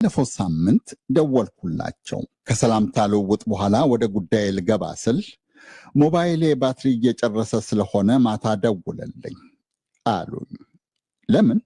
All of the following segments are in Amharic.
ባለፈው ሳምንት ደወልኩላቸው። ከሰላምታ ልውውጥ በኋላ ወደ ጉዳይ ልገባ ስል ሞባይሌ ባትሪ እየጨረሰ ስለሆነ ማታ ደውልልኝ አሉኝ። ለምን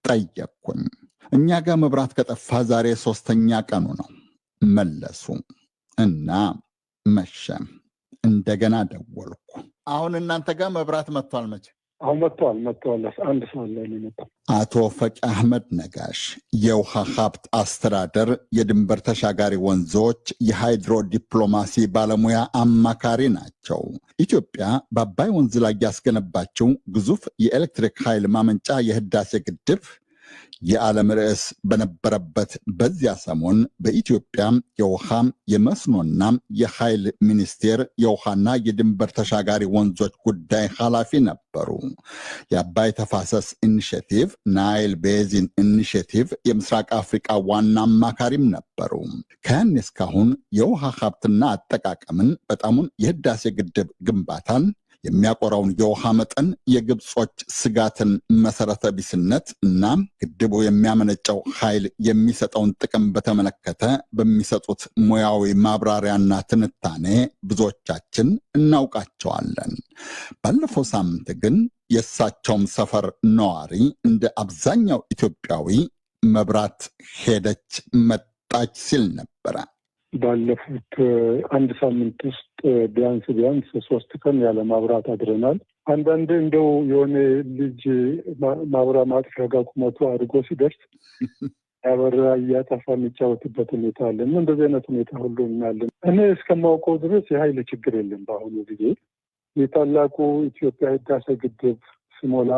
ጠየቅኩኝ። እኛ ጋር መብራት ከጠፋ ዛሬ 3ኛ ቀኑ ነው መለሱ እና መሸ። እንደገና ደወልኩ። አሁን እናንተ ጋር መብራት መጥቷል መቼ? አሁን መጥቷል። አንድ ሰዓት ላይ ነው። አቶ ፈቂ አህመድ ነጋሽ የውሃ ሀብት አስተዳደር የድንበር ተሻጋሪ ወንዞች የሃይድሮ ዲፕሎማሲ ባለሙያ አማካሪ ናቸው። ኢትዮጵያ በአባይ ወንዝ ላይ ያስገነባችው ግዙፍ የኤሌክትሪክ ኃይል ማመንጫ የህዳሴ ግድብ የዓለም ርዕስ በነበረበት በዚያ ሰሞን በኢትዮጵያ የውሃ የመስኖና የኃይል ሚኒስቴር የውሃና የድንበር ተሻጋሪ ወንዞች ጉዳይ ኃላፊ ነበሩ። የአባይ ተፋሰስ ኢኒሼቲቭ ናይል ቤዚን ኢኒሼቲቭ የምስራቅ አፍሪቃ ዋና አማካሪም ነበሩ። ከያን እስካሁን የውሃ ሀብትና አጠቃቀምን በጣሙን የህዳሴ ግድብ ግንባታን የሚያቆራውን የውሃ መጠን የግብጾች ስጋትን መሰረተ ቢስነት እና ግድቡ የሚያመነጨው ኃይል የሚሰጠውን ጥቅም በተመለከተ በሚሰጡት ሙያዊ ማብራሪያና ትንታኔ ብዙዎቻችን እናውቃቸዋለን። ባለፈው ሳምንት ግን የእሳቸውም ሰፈር ነዋሪ እንደ አብዛኛው ኢትዮጵያዊ መብራት ሄደች መጣች ሲል ነበረ። ባለፉት አንድ ሳምንት ውስጥ ቢያንስ 3 ቀን ያለ ማብራት አድረናል። አንዳንድ እንደው የሆነ ልጅ ማብራት ማጥፊያ ጋር ቁመቱ አድርጎ ሲደርስ ያበራ እያጠፋ የሚጫወትበት ሁኔታ አለ። እንደዚህ አይነት ሁኔታ ሁሉ እናያለን። እኔ እስከማውቀው ድረስ የኃይል ችግር የለም። በአሁኑ ጊዜ የታላቁ ኢትዮጵያ ህዳሴ ግድብ ሲሞላ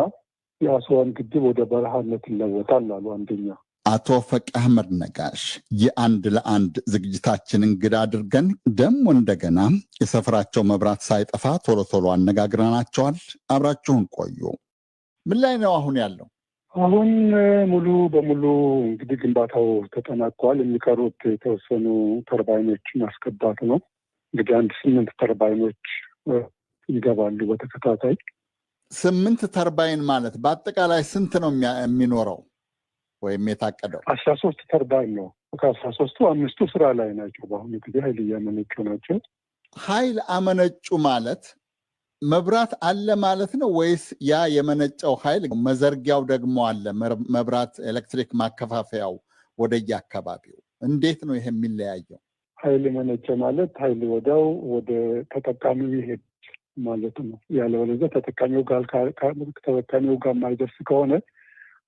የአስዋን ግድብ ወደ በረሃነት ይለወጣል አሉ አንደኛ። አቶ ፈቂ አህመድ ነጋሽ የአንድ ለአንድ ዝግጅታችን እንግዳ አድርገን ደግሞ እንደገና የሰፈራቸው መብራት ሳይጠፋ ቶሎ አነጋግረናቸዋል። አብራችሁን ቆዩ። ምን ላይ ነው አሁን ያለው? አሁን ሙሉ በሙሉ እንግዲህ ግንባታው ተጠናቋል። የሚቀሩት የተወሰኑ ተርባይኖች ማስገባት ነው። እንግዲህ 8 ተርባይኖች ይገባሉ በተከታታይ። 8 ተርባይን ማለት በአጠቃላይ ስንት ነው የሚኖረው ወይም የታቀደው? 13 ተርባይን ነው። ከ13ቱ 5ቱ ስራ ላይ ናቸው። በአሁኑ ጊዜ ኃይል እያመነጩ ናቸው። ኃይል አመነጩ ማለት መብራት አለ ማለት ነው ወይስ ያ የመነጨው ኃይል መዘርጊያው ደግሞ አለ? መብራት ኤሌክትሪክ ማከፋፈያው ወደየ አካባቢው እንዴት ነው ይሄ የሚለያየው? ኃይል መነጨ ማለት ኃይል ወዲያው ወደ ተጠቃሚው ይሄድ ማለት ነው። ያለበለዚያ ተጠቃሚው ጋር የማይደርስ ከሆነ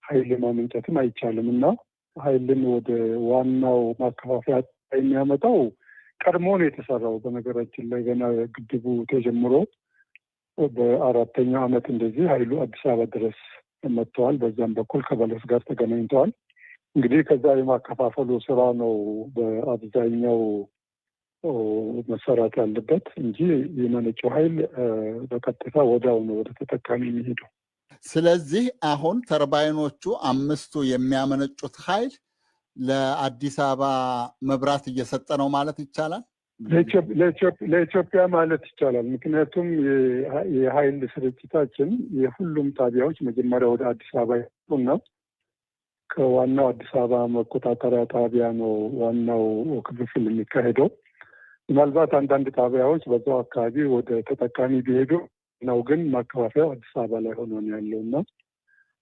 ኃይል ማመንጨትም አይቻልም እና ኃይልን ወደ ዋናው ማከፋፈያ የሚያመጣው ቀድሞ ነው የተሰራው። በነገራችን ላይ ገና ግድቡ ተጀምሮ በ4ኛው ዓመት እንደዚህ ኃይሉ አዲስ አበባ ድረስ መጥተዋል። በዛም በኩል ከበለስ ጋር ተገናኝተዋል። እንግዲህ ከዛ የማከፋፈሉ ስራ ነው በአብዛኛው መሰራት ያለበት እንጂ የመነጨው ኃይል በቀጥታ ወዲያው ነው ወደ ተጠቃሚ የሚሄደው። ስለዚህ አሁን ተርባይኖቹ 5ቱ የሚያመነጩት ኃይል ለአዲስ አበባ መብራት እየሰጠ ነው ማለት ይቻላል? ለኢትዮጵያ ማለት ይቻላል። ምክንያቱም የኃይል ስርጭታችን የሁሉም ጣቢያዎች መጀመሪያ ወደ አዲስ አበባ ይጡና ከዋናው አዲስ አበባ መቆጣጠሪያ ጣቢያ ነው ዋናው ክፍፍል የሚካሄደው። ምናልባት አንዳንድ ጣቢያዎች በዛው አካባቢ ወደ ተጠቃሚ ቢሄዱ ነው፣ ግን ማከፋፈያው አዲስ አበባ ላይ ሆኖ ነው ያለው እና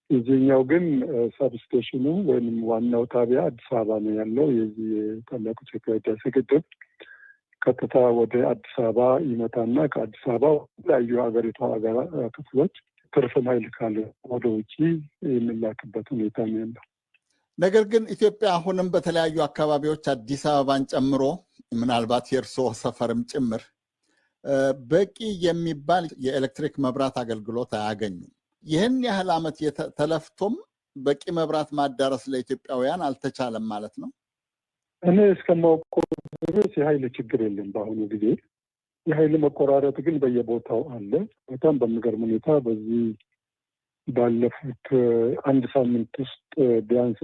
የዚህኛው ግን ሰብስቴሽኑ ወይም ዋናው ጣቢያ አዲስ አበባ ነው ያለው። የዚህ ታላቁ ኢትዮጵያ ህዳሴ ግድብ ቀጥታ ወደ አዲስ አበባ ይመጣና ከአዲስ አበባ የተለያዩ ሀገሪቷ ክፍሎች ትርፍም ኃይል ካለ ወደ ውጭ የሚላክበት ሁኔታ ነው ያለው። ነገር ግን ኢትዮጵያ አሁንም በተለያዩ አካባቢዎች አዲስ አበባን ጨምሮ ምናልባት የእርስዎ ሰፈርም ጭምር በቂ የሚባል የኤሌክትሪክ መብራት አገልግሎት አያገኙም። ይህን ያህል ዓመት ተለፍቶም በቂ መብራት ማዳረስ ለኢትዮጵያውያን አልተቻለም ማለት ነው። እኔ እስከማውቀው ድረስ የኃይል ችግር የለም በአሁኑ ጊዜ። የኃይል መቆራረጥ ግን በየቦታው አለ። በጣም በሚገርም ሁኔታ በዚህ ባለፉት አንድ ሳምንት ውስጥ ቢያንስ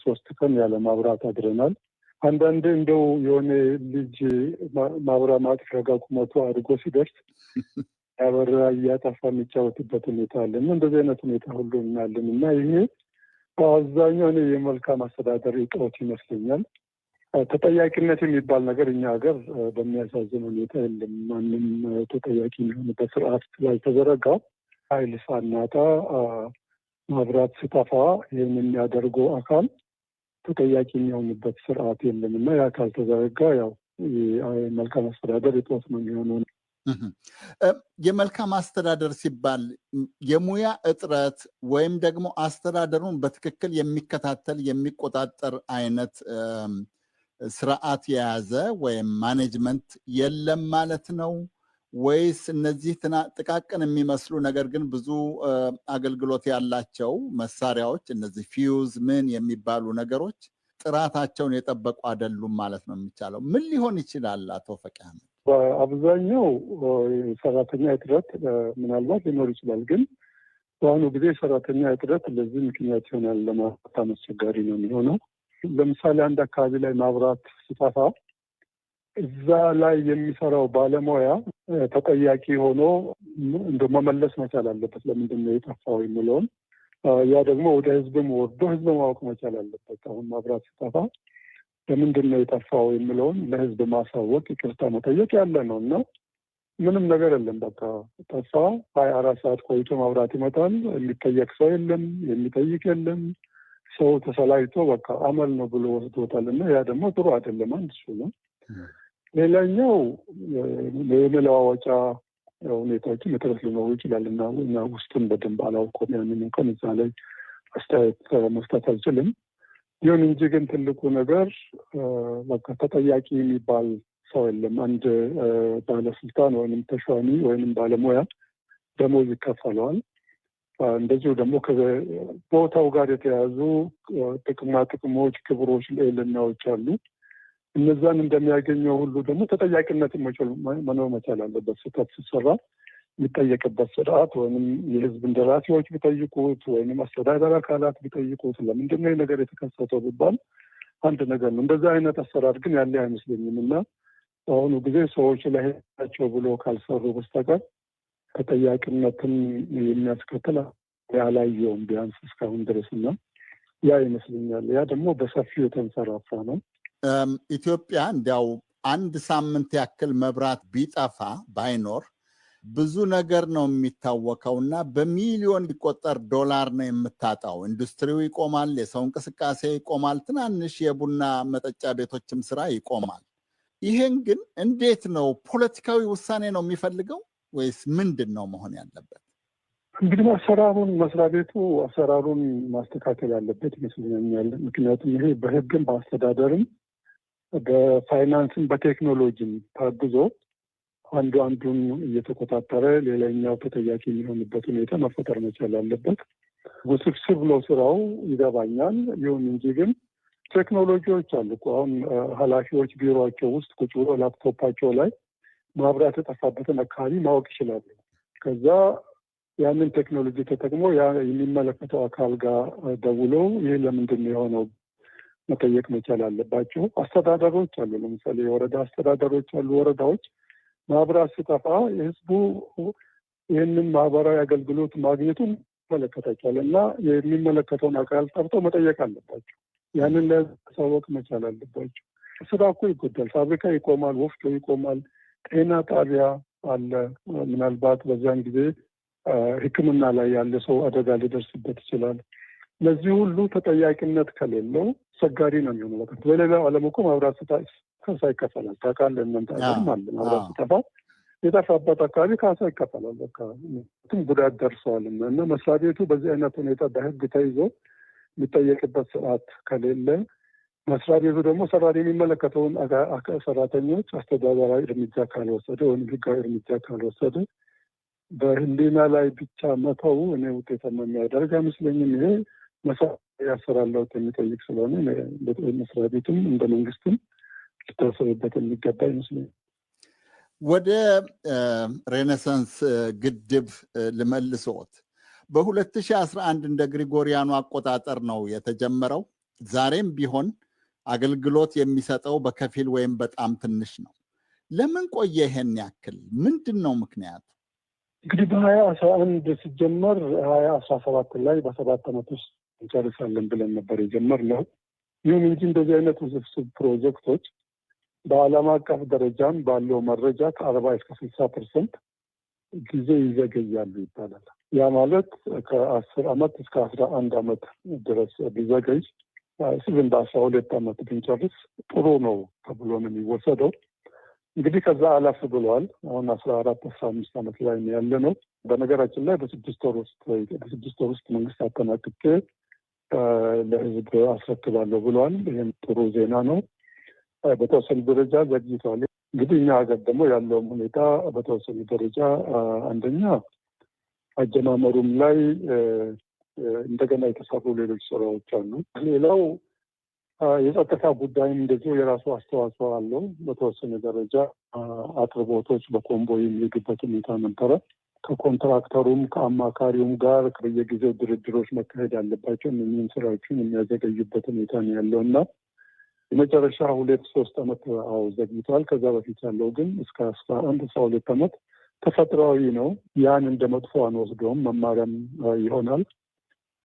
3 ቀን ያለ ማብራት አድረናል። አንዳንድ እንደው የሆነ ልጅ ማብራት ማጥፊያ ጋር ቁመቱ አድርጎ ሲደርስ ያበራ እያጠፋ የሚጫወትበት ሁኔታ አለ። እንደዚህ አይነት ሁኔታ ሁሉ እናያለን እና ይሄ በአብዛኛው እኔ የመልካም አስተዳደር እጦት ይመስለኛል። ተጠያቂነት የሚባል ነገር እኛ ሀገር በሚያሳዝን ሁኔታ የለም። ማንም ተጠያቂ የሚሆንበት ስርዓት ስላልተዘረጋ ኃይል ሳናጣ መብራት ሲጠፋ ይህን የሚያደርገው አካል ተጠያቂ የሚሆንበት ስርዓት የለም እና ያ ካልተዘረጋ ያው የመልካም አስተዳደር እጦት ነው የሚሆነው። የመልካም አስተዳደር ሲባል የሙያ እጥረት ወይም ደግሞ አስተዳደሩን በትክክል የሚከታተል የሚቆጣጠር አይነት ስርዓት የያዘ ወይም ማኔጅመንት የለም ማለት ነው ወይስ እነዚህ ጥቃቅን የሚመስሉ ነገር ግን ብዙ አገልግሎት ያላቸው መሳሪያዎች እነዚህ ፊውዝ ምን የሚባሉ ነገሮች ጥራታቸውን የጠበቁ አይደሉም ማለት ነው የሚቻለው? ምን ሊሆን ይችላል አቶ ፈቂ አህመድ? በአብዛኛው ሰራተኛ እጥረት ምናልባት ሊኖር ይችላል። ግን በአሁኑ ጊዜ ሰራተኛ እጥረት ለዚህ ምክንያት ይሆናል ለማለት አስቸጋሪ ነው የሚሆነው። ለምሳሌ አንድ አካባቢ ላይ መብራት ሲጠፋ እዛ ላይ የሚሰራው ባለሙያ ተጠያቂ ሆኖ እንደ መመለስ መቻል አለበት። ለምንድን ነው የጠፋው የሚለውን ያ ደግሞ ወደ ህዝብም ወርዶ ህዝብ ማወቅ መቻል አለበት። አሁን መብራት ሲጠፋ ለምንድን ነው የጠፋው የሚለውን ለህዝብ ማሳወቅ፣ ይቅርታ መጠየቅ ያለ ነው እና ምንም ነገር የለም። በቃ ጠፋ፣ 24 ሰዓት ቆይቶ መብራት ይመጣል። የሚጠየቅ ሰው የለም፣ የሚጠይቅ የለም። ሰው ተሰላይቶ በቃ አመል ነው ብሎ ወስዶታል እና ያ ደግሞ ጥሩ አይደለም። አንድ እሱ ነው። ሌላኛው የመለዋወጫ ሁኔታዎችን እጥረት ሊኖሩ ይችላል እና እኛ ውስጡን በደንብ አላውቀውም። ያንን እንኳን እዛ ላይ አስተያየት መስጠት አልችልም። ይሁን እንጂ ግን ትልቁ ነገር በቃ ተጠያቂ የሚባል ሰው የለም። አንድ ባለስልጣን ወይም ተሿሚ ወይም ባለሙያ ደሞዝ ይከፈለዋል። እንደዚሁ ደግሞ ከቦታው ጋር የተያዙ ጥቅማ ጥቅሞች፣ ክብሮች፣ ልዕልናዎች አሉ። እነዛን እንደሚያገኘው ሁሉ ደግሞ ተጠያቂነት መኖር መቻል አለበት። ስህተት ሲሰራ የሚጠየቅበት ስርዓት ወይም የህዝብ እንደራሴዎች ቢጠይቁት ወይም አስተዳደር አካላት ቢጠይቁት ለምንድን ነው ነገር የተከሰተው ቢባል አንድ ነገር ነው። እንደዛ አይነት አሰራር ግን ያለ አይመስለኝም እና በአሁኑ ጊዜ ሰዎች ለህዝባቸው ብሎ ካልሰሩ በስተቀር ተጠያቂነትን የሚያስከትል ያላየውም ቢያንስ እስካሁን ድረስ እና ያ ይመስለኛል። ያ ደግሞ በሰፊው የተንሰራፋ ነው። ኢትዮጵያ እንዲያው አንድ ሳምንት ያክል መብራት ቢጠፋ ባይኖር ብዙ ነገር ነው የሚታወቀው እና በሚሊዮን ሊቆጠር ዶላር ነው የምታጣው። ኢንዱስትሪው ይቆማል፣ የሰው እንቅስቃሴ ይቆማል፣ ትናንሽ የቡና መጠጫ ቤቶችም ስራ ይቆማል። ይሄን ግን እንዴት ነው? ፖለቲካዊ ውሳኔ ነው የሚፈልገው ወይስ ምንድን ነው መሆን ያለበት? እንግዲህ አሰራሩን መስሪያ ቤቱ አሰራሩን ማስተካከል ያለበት ይመስለኛል። ምክንያቱም ይሄ በህግም በአስተዳደርም በፋይናንስም በቴክኖሎጂም ታግዞ አንዱ አንዱን እየተቆጣጠረ ሌላኛው ተጠያቂ የሚሆንበት ሁኔታ መፈጠር መቻል አለበት። ውስብስብ ነው ስራው ይገባኛል። ይሁን እንጂ ግን ቴክኖሎጂዎች አሉ። አሁን ኃላፊዎች ቢሮቸው ውስጥ ቁጭ ብሎ ላፕቶፓቸው ላይ መብራት የጠፋበትን አካባቢ ማወቅ ይችላሉ። ከዛ ያንን ቴክኖሎጂ ተጠቅሞ የሚመለከተው አካል ጋር ደውለው ይህ ለምንድን ነው የሆነው መጠየቅ መቻል አለባቸው። አስተዳደሮች አሉ። ለምሳሌ የወረዳ አስተዳደሮች አሉ። ወረዳዎች መብራት ሲጠፋ የህዝቡ ይህንን ማህበራዊ አገልግሎት ማግኘቱን ይመለከታቸዋል እና የሚመለከተውን አካል ጠርቶ መጠየቅ አለባቸው። ያንን ለማሳወቅ መቻል አለባቸው። ስራ እኮ ይጎዳል። ፋብሪካ ይቆማል፣ ወፍጮ ይቆማል፣ ጤና ጣቢያ አለ። ምናልባት በዚያን ጊዜ ሕክምና ላይ ያለ ሰው አደጋ ሊደርስበት ይችላል። ለዚህ ሁሉ ተጠያቂነት ከሌለው አስቸጋሪ ነው የሚሆነው። በቃ በሌላው ዓለም እኮ መብራት ካሳ ይከፈላል። ታውቃለህ፣ እናንተ ሀገርም አለ። መብራት ሲጠፋ የጠፋበት አካባቢ ካሳ ይከፈላል። በቃ ጉዳት ደርሰዋል እና መስሪያ ቤቱ በዚህ አይነት ሁኔታ በህግ ተይዞ የሚጠየቅበት ስርዓት ከሌለ መስሪያ ቤቱ ደግሞ የሚመለከተውን ሰራተኞች አስተዳደራዊ እርምጃ ካልወሰደ ወይም ህጋዊ እርምጃ ካልወሰደ በህሊና ላይ ብቻ መተው እኔ ውጤታማ የሚያደርግ አይመስለኝም። ይሄ መሰረታዊ አሰራር ለውጥ የሚጠይቅ ስለሆነ መስሪያ ቤቱም እንደ መንግስትም ሊታሰብበት የሚገባ ይመስለኛል። ወደ ሬኔሳንስ ግድብ ልመልሶት። በ2011 እንደ ግሪጎሪያኑ አቆጣጠር ነው የተጀመረው። ዛሬም ቢሆን አገልግሎት የሚሰጠው በከፊል ወይም በጣም ትንሽ ነው። ለምን ቆየ ይሄን ያክል? ምንድን ነው ምክንያቱ? እንግዲህ በ2011 ሲጀመር 2017 ላይ በ7 ዓመት ውስጥ እንጨርሳለን ብለን ነበር የጀመርነው። ይሁን እንጂ እንደዚህ አይነት ውስብስብ ፕሮጀክቶች በዓለም አቀፍ ደረጃም ባለው መረጃ ከ40-60% ጊዜ ይዘገያሉ ይባላል። ያ ማለት ከ10 ዓመት እስከ 11 ዓመት ድረስ ቢዘገይ ስብን በ12 ዓመት ብንጨርስ ጥሩ ነው ተብሎ ነው የሚወሰደው። እንግዲህ ከዛ አላፍ ብለዋል። አሁን 14-15 ዓመት ላይ ያለ ነው። በነገራችን ላይ በ6 ወር ውስጥ መንግስት አጠናቅቄ ለህዝብ አስረክባለሁ ብለዋል። ይህም ጥሩ ዜና ነው። በተወሰኑ ደረጃ ዘግይቷል። እንግዲህ እኛ ሀገር ደግሞ ያለውም ሁኔታ በተወሰኑ ደረጃ አንደኛ አጀማመሩም ላይ እንደገና የተሰሩ ሌሎች ስራዎች አሉ። ሌላው የጸጥታ ጉዳይም እንደዚሁ የራሱ አስተዋጽኦ አለው። በተወሰነ ደረጃ አቅርቦቶች በኮምቦይ የሚሄዱበት ሁኔታ ነበረ። ከኮንትራክተሩም ከአማካሪውም ጋር በየጊዜው ድርድሮች መካሄድ አለባቸው። እነዚህም ስራዎችን የሚያዘገዩበት ሁኔታ ነው ያለው እና የመጨረሻ 2-3 ዓመት ዘግይቷል። ከዛ በፊት ያለው ግን እስከ 11-12 ዓመት ተፈጥሯዊ ነው። ያን እንደ መጥፎ አንወስደውም፣ መማሪያም ይሆናል።